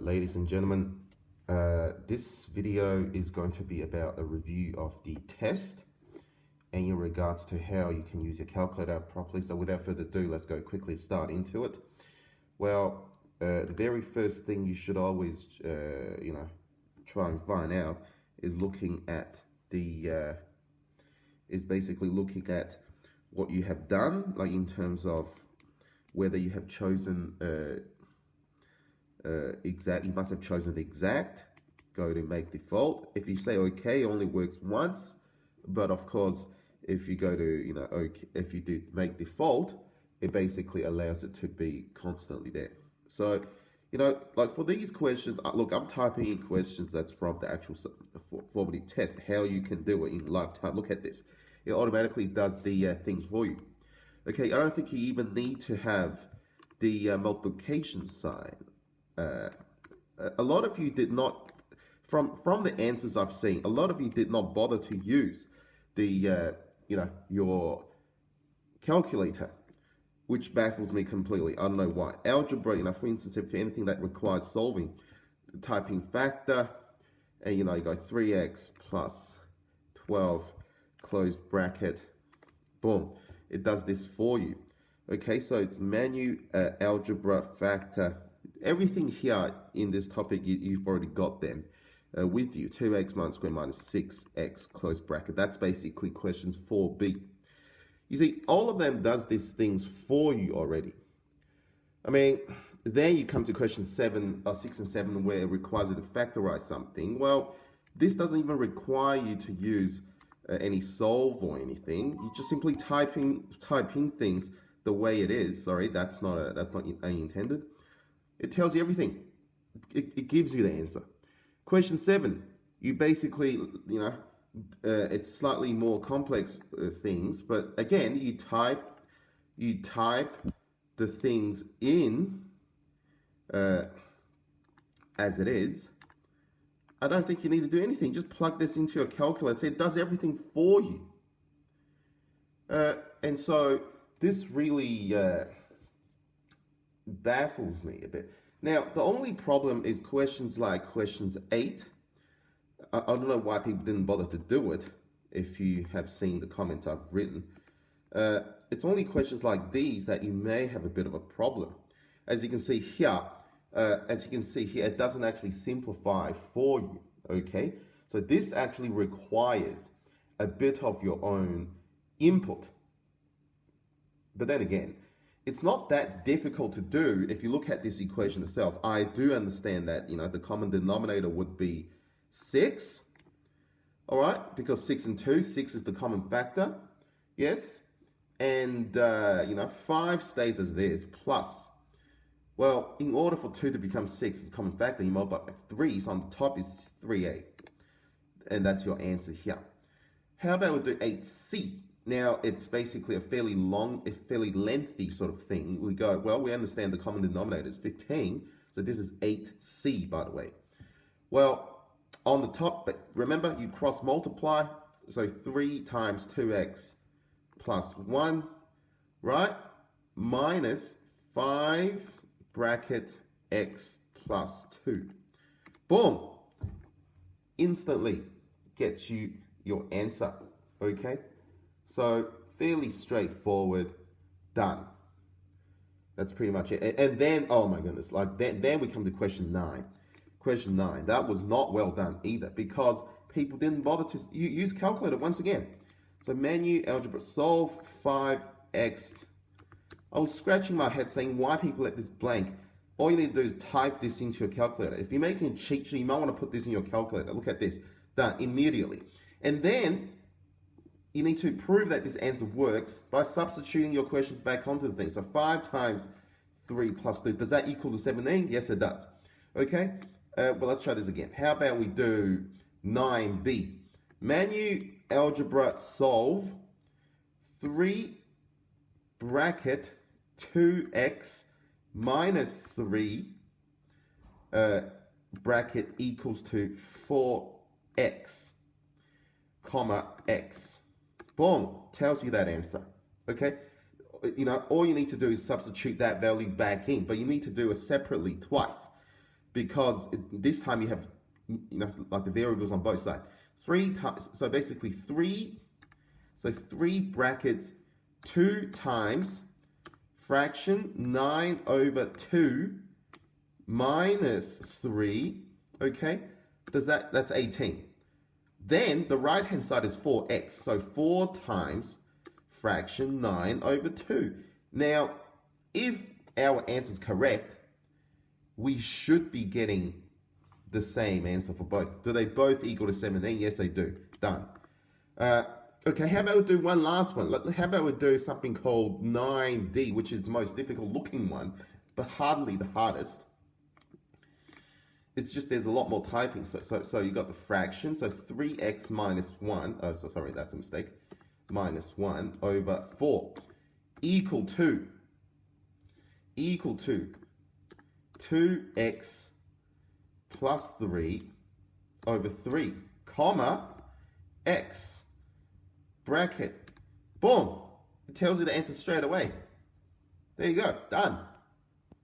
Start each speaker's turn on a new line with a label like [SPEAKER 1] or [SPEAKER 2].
[SPEAKER 1] Ladies and gentlemen, this video is going to be about a review of the test and in regards to how you can use your calculator properly. So without further ado, let's go quickly start into it. Well, the very first thing you should always, try and find out is looking at the, is basically looking at what you have done, like in terms of whether you have chosen exact. You must have chosen the exact. Go to make default. If you say okay, it only works once, but of course if you go to okay, if you do make default, it basically allows it to be constantly there. So like for these questions, look, I'm typing in questions that's from the actual formative test, how you can do it in lifetime. Look at this. It automatically does the things for you. Okay, I don't think you even need to have the multiplication sign. A lot of you did not, from the answers I've seen, a lot of you did not bother to use the your calculator, which baffles me completely. I don't know why. Algebra, for instance, if anything that requires solving, typing factor, and you go 3x plus 12 closed bracket, boom, it does this for you. Okay, so it's menu, algebra, factor. Everything here in this topic, you've already got them with you. 2x minus square minus 6x close bracket. That's basically questions 4b. You see, all of them does these things for you already. I mean, then you come to question 7 or 6 and 7 where it requires you to factorize something. Well, this doesn't even require you to use any solve or anything. You just simply type in things the way it is. Sorry, that's not intended. It tells you everything. It gives you the answer. Question 7, you basically, it's slightly more complex things, but again, you type the things in as it is. I don't think you need to do anything. Just plug this into your calculator. It does everything for you. And so this really baffles me a bit. Now, the only problem is questions like questions 8. I don't know why people didn't bother to do it. If you have seen the comments I've written, it's only questions like these that you may have a bit of a problem. As you can see here, it doesn't actually simplify for you. Okay, so this actually requires a bit of your own input. But then again, it's not that difficult to do if you look at this equation itself. I do understand that, the common denominator would be 6. All right, because 6 and 2, 6 is the common factor. Yes. And, 5 stays as it is, plus. Well, in order for 2 to become 6 as a common factor, you multiply by 3, so on the top is 3a. And that's your answer here. How about we do 8c? Now, it's basically a fairly lengthy sort of thing. We go, well, we understand the common denominator is 15, so this is 8c, by the way. Well, on the top, but remember, you cross multiply, so 3 times 2x plus 1, right? Minus 5 bracket x plus 2. Boom! Instantly gets you your answer, okay? So fairly straightforward, done. That's pretty much it. And then, oh my goodness, like then we come to question 9. Question 9, that was not well done either because people didn't bother to use calculator once again. So menu, algebra, solve 5x. I was scratching my head saying why people let this blank. All you need to do is type this into your calculator. If you're making a cheat sheet, you might want to put this in your calculator. Look at this, done immediately. And then you need to prove that this answer works by substituting your questions back onto the thing. So 5 times 3 plus 2, does that equal to 17? Yes, it does. Okay, well, let's try this again. How about we do 9b? Menu, algebra, solve 3 bracket 2x minus 3 bracket equals to 4x, comma, x. Boom, tells you that answer, okay? All you need to do is substitute that value back in, but you need to do it separately twice. because this time you have, like the variables on both sides. 3 times, so basically 3 brackets 2 times fraction 9 over 2 minus 3, okay? That's 18. Then the right hand side is 4x, so 4 times fraction 9 over 2. Now, if our answer is correct, we should be getting the same answer for both. Do they both equal to 17? Yes, they do. Done. Okay, how about we do one last one? How about we do something called 9D, which is the most difficult looking one, but hardly the hardest. It's just there's a lot more typing. So you got the fraction, so 3x minus 1, oh, so sorry, that's a mistake, minus 1 over 4 equal to 2x plus 3 over 3, comma, x, bracket. Boom. It tells you the answer straight away. There you go. Done.